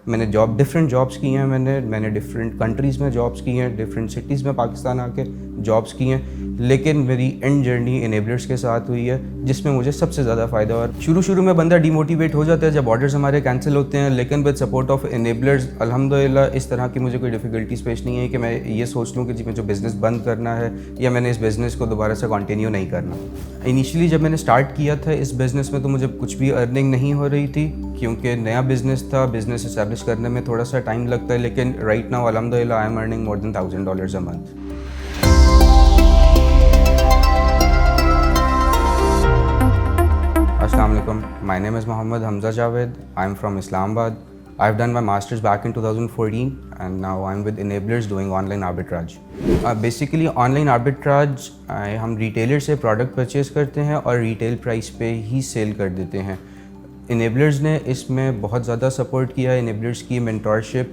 मैंने different jobs की हैं, मैंने डिफरेंट कंट्रीज़ में जॉब्स की हैं, डिफरेंट सिटीज़ में पाकिस्तान आके जॉब्स की हैं, लेकिन मेरी एंड जर्नी इनेबलर्स के साथ हुई है जिसमें मुझे सबसे ज़्यादा फ़ायदा हुआ। शुरू में बंदा डिमोटिवेट हो जाता है जब ऑर्डर्स हमारे कैंसिल होते हैं, लेकिन विद सपोर्ट ऑफ इनेबलर्स अल्हम्दुलिल्लाह इस तरह की मुझे कोई डिफ़िकल्टीज़ पेश नहीं है कि मैं ये सोच लूँ कि जी मुझे बिज़नेस बंद करना है या मैंने इस बिज़नेस को दोबारा से कंटिन्यू नहीं करना। इनिशियली जब मैंने स्टार्ट किया था इस बिज़नेस में तो मुझे कुछ भी अर्निंग नहीं हो रही थी क्योंकि नया बिज़नेस था, बिज़नेस इस्टेब्लिश करने में थोड़ा सा टाइम लगता है, लेकिन राइट नाउ अल्हम्दुलिल्लाह I am earning more than $1000 a month। Assalamu alaikum. My name is Mohammad Hamza Javed. I'm from Islamabad. I've done my master's back in 2014 and now I'm with Enablers doing online arbitrage. Basically online arbitrage हम retailer से product purchase करते हैं और retail price पे ही cell कर देते हैं। Enablers ने इसमें बहुत ज़्यादा सपोर्ट किया है। इनेबलर्स की मेंटरशिप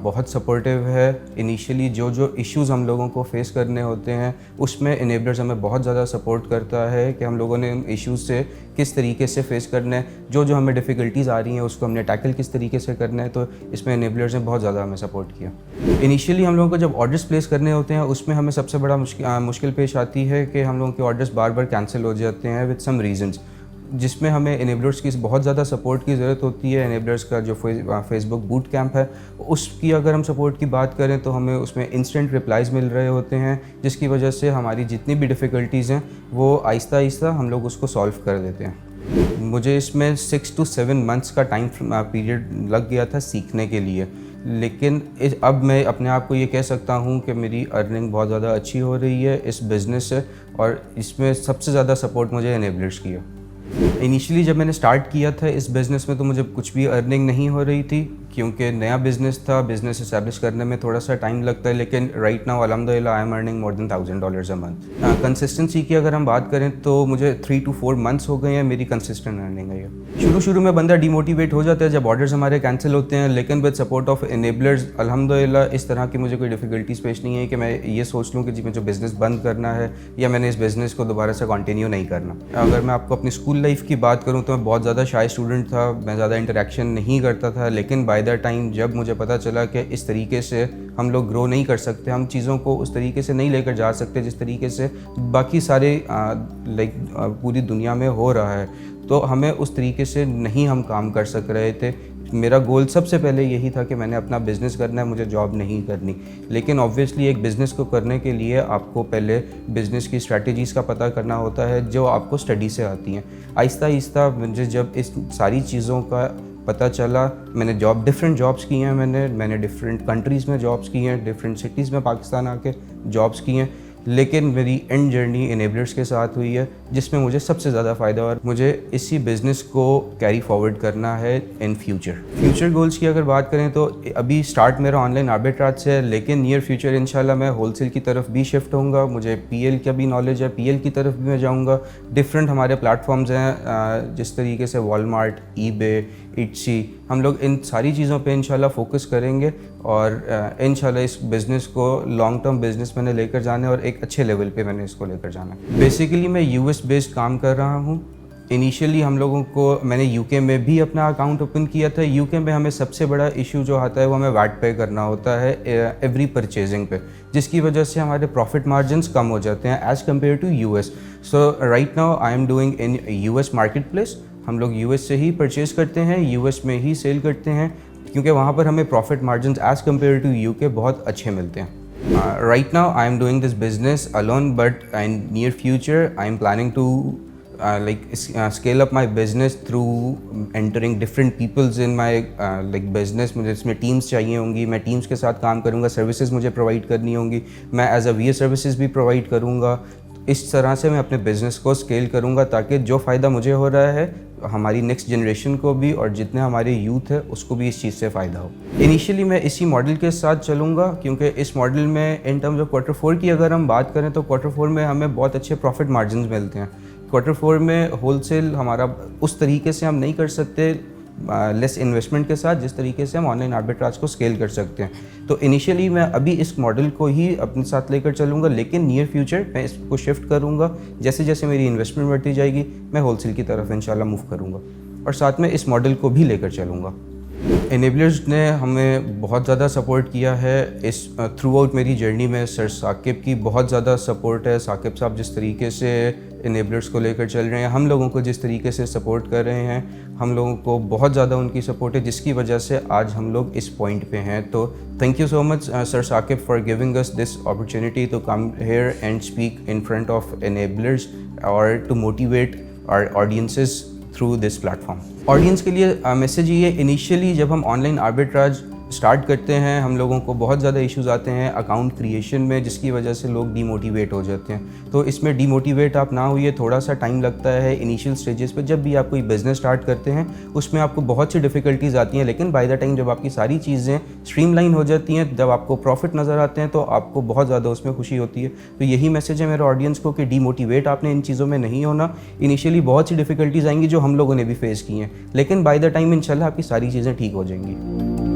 बहुत सपोर्टिव है। इनिशियली जो इश्यूज़ हम लोगों को फेस करने होते हैं उसमें इनेबलर्स हमें बहुत ज़्यादा सपोर्ट करता है कि हम लोगों ने उन इश्यूज़ से किस तरीके से फेस करना है, जो हमें डिफ़िकल्टीज़ आ रही हैं उसको हमने टैकल किस तरीके से करना है, तो इसमें इनेबलर्स ने बहुत ज़्यादा हमें सपोर्ट किया। इनिशियली हम लोगों को जब ऑर्डर्स प्लेस करने होते हैं उसमें हमें सबसे बड़ा मुश्किल पेश आती है कि हम लोगों के ऑर्डर्स बार बार कैंसिल हो जाते हैं विद सम रीज़न्स, जिसमें हमें इनेबलर्स की बहुत ज़्यादा सपोर्ट की ज़रूरत होती है। इनेबलर्स का जो फेसबुक बूट कैंप है उसकी अगर हम सपोर्ट की बात करें तो हमें उसमें इंस्टेंट रिप्लाईज़ मिल रहे होते हैं, जिसकी वजह से हमारी जितनी भी डिफ़िकल्टीज़ हैं वो आहिस्ता आहिस्ता हम लोग उसको सॉल्व कर देते हैं। मुझे इसमें 6 to 7 मंथ्स का टाइम पीरियड लग गया था सीखने के लिए, लेकिन अब मैं अपने आप को ये कह सकता हूँ कि मेरी अर्निंग बहुत ज़्यादा अच्छी हो रही है इस बिज़नेस से, और इसमें सबसे ज़्यादा सपोर्ट मुझे इनेबलर्स की है। इनिशियली जब मैंने स्टार्ट किया था इस बिज़नेस में तो मुझे कुछ भी अर्निंग नहीं हो रही थी क्योंकि नया बिज़नेस था, बिज़नेस इस्टेब्लिश करने में थोड़ा सा टाइम लगता है, लेकिन राइट नाउ अल्हम्दुलिल्लाह I am earning more than $1000 a month। Consistency की अगर हम बात करें तो मुझे 3 to 4 मंथ्स हो गए हैं मेरी कंसिस्टेंट अर्निंग है ये। शुरू में बंदा डिमोटिवेट हो जाता है जब ऑर्डर्स हमारे कैंसिल होते हैं, लेकिन विद सपोर्ट ऑफ इनेबलर्स अल्हम्दुलिल्लाह इस तरह की मुझे कोई डिफ़िकल्टीज़ पेश नहीं है कि मैं ये सोच लूँ कि जी मुझे बिज़नेस बंद करना है या मैंने इस बिज़नेस को दोबारा से कंटिन्यू नहीं करना। अगर मैं आपको अपनी स्कूल लाइफ की बात करूँ तो मैं बहुत ज़्यादा शाय स्टूडेंट था, मैं ज़्यादा इंटरेक्शन नहीं करता था, लेकिन बाय द टाइम जब मुझे पता चला कि इस तरीके से हम लोग ग्रो नहीं कर सकते, हम चीज़ों को उस तरीके से नहीं लेकर जा सकते जिस तरीके से बाकी सारे पूरी दुनिया में हो रहा है, तो हमें उस तरीके से नहीं हम काम कर सक रहे थे। मेरा गोल सबसे पहले यही था कि मैंने अपना बिज़नेस करना है, मुझे जॉब नहीं करनी। लेकिन ऑब्वियसली एक बिज़नेस को करने के लिए आपको पहले बिज़नेस की स्ट्रैटेजीज़ का पता करना होता है जो आपको स्टडी से आती हैं। आहिस्ता आहिस्ता मुझे जब इस सारी चीज़ों का पता चला, मैंने डिफरेंट जॉब्स की हैं, मैंने डिफरेंट कंट्रीज़ में जॉब्स की हैं, डिफरेंट सिटीज़ में पाकिस्तान आके जॉब्स की हैं, लेकिन मेरी एंड जर्नी इनेबलर्स के साथ हुई है जिसमें मुझे सबसे ज़्यादा फ़ायदा हुआ। मुझे इसी बिज़नेस को कैरी फॉरवर्ड करना है इन फ्यूचर गोल्स की अगर बात करें तो अभी स्टार्ट मेरा ऑनलाइन आर्बिट्राज से है, लेकिन नियर फ्यूचर इंशाल्लाह मैं होलसेल की तरफ भी शिफ्ट होऊंगा। मुझे पीएल का भी नॉलेज है, पीएल की तरफ भी मैं जाऊंगा। डिफरेंट हमारे प्लेटफॉर्म्स हैं जिस तरीके से वॉलमार्ट, ईबे, इट्सी, हम लोग इन सारी चीज़ों पे इंशाल्लाह फोकस करेंगे और इंशाल्लाह इस बिज़नेस को लॉन्ग टर्म बिज़नेस मैंने लेकर जाना है और एक अच्छे लेवल पे मैंने इसको लेकर जाना है। बेसिकली मैं यूएस बेस्ड काम कर रहा हूँ। इनिशियली हम लोगों को मैंने यूके में भी अपना अकाउंट ओपन किया था। यूके में हमें सबसे बड़ा इशू जो आता है वो हमें वैट पे करना होता है एवरी परचेजिंग पे, जिसकी वजह से हमारे प्रॉफिट मार्जिन्स कम हो जाते हैं as compare to US. So right now I am doing in US market place. हम लोग यूएस से ही परचेज़ करते हैं, यूएस में ही सेल करते हैं क्योंकि वहाँ पर हमें profit margins as compare to UK बहुत अच्छे मिलते हैं। Right now I am doing this business alone, but in near future I am planning to scale up my business through entering different peoples in my business। मुझे इसमें teams चाहिए होंगी, मैं teams के साथ काम करूँगा, सर्विसेज मुझे प्रोवाइड करनी होंगी, मैं एज अ वीए सर्विसेज भी प्रोवाइड करूँगा। इस तरह से मैं अपने बिज़नेस को स्केल करूँगा ताकि जो फ़ायदा मुझे हो रहा है हमारी नेक्स्ट जनरेशन को भी और जितने हमारे यूथ है उसको भी इस चीज़ से फ़ायदा हो। इनिशियली मैं इसी मॉडल के साथ चलूँगा क्योंकि इस मॉडल में इन टर्म्स ऑफ Q4 की अगर हम बात करें तो Q4 में हमें बहुत अच्छे प्रॉफिट मार्जिन्स मिलते हैं। Q4 में होलसेल हमारा उस तरीके से हम नहीं कर सकते लेस इन्वेस्टमेंट के साथ जिस तरीके से हम ऑनलाइन आर्बिट्राज को स्केल कर सकते हैं। तो इनिशियली मैं अभी इस मॉडल को ही अपने साथ लेकर चलूँगा, लेकिन नियर फ्यूचर मैं इसको शिफ्ट करूँगा। जैसे जैसे मेरी इन्वेस्टमेंट बढ़ती जाएगी मैं होलसेल की तरफ इंशाल्लाह मूव करूँगा और साथ में इस मॉडल को भी लेकर चलूँगा। इनेबलर्स ने हमें बहुत ज़्यादा सपोर्ट किया है इस थ्रू आउट मेरी जर्नी में। सर साकिब की बहुत ज़्यादा सपोर्ट है। साकिब साहब जिस तरीके से इनेबलर्स को लेकर चल रहे हैं, हम लोगों को जिस तरीके से सपोर्ट कर रहे हैं, हम लोगों को बहुत ज़्यादा उनकी सपोर्ट है, जिसकी वजह से आज हम लोग इस पॉइंट पे हैं। तो thank you so much sir Saqib for giving us this opportunity to come here and speak in front of enablers और to motivate our audiences through this platform. Audience के लिए मैसेज ये है, इनिशियली जब हम ऑनलाइन आर्बिट्राज स्टार्ट करते हैं, हम लोगों को बहुत ज़्यादा इश्यूज़ आते हैं अकाउंट क्रिएशन में, जिसकी वजह से लोग डीमोटिवेट हो जाते हैं। तो इसमें डीमोटिवेट आप ना होइए, थोड़ा सा टाइम लगता है इनिशियल स्टेजेस पे। जब भी आप कोई बिज़नेस स्टार्ट करते हैं उसमें आपको बहुत सी डिफ़िकल्टीज़ आती हैं, लेकिन बाय द टाइम जब आपकी सारी चीज़ें स्ट्रीमलाइन हो जाती हैं, जब आपको प्रॉफिट नज़र आते हैं, तो आपको बहुत ज़्यादा उसमें खुशी होती है। तो यही मैसेज है मेरे ऑडियंस को कि डीमोटिवेट आपने इन चीज़ों में नहीं होना। इनिशियली बहुत सी डिफ़िकल्टीज़ आएंगी जो हम लोगों ने भी फेस की हैं, लेकिन बाय द टाइम इंशाल्लाह आपकी सारी चीज़ें ठीक हो जाएंगी।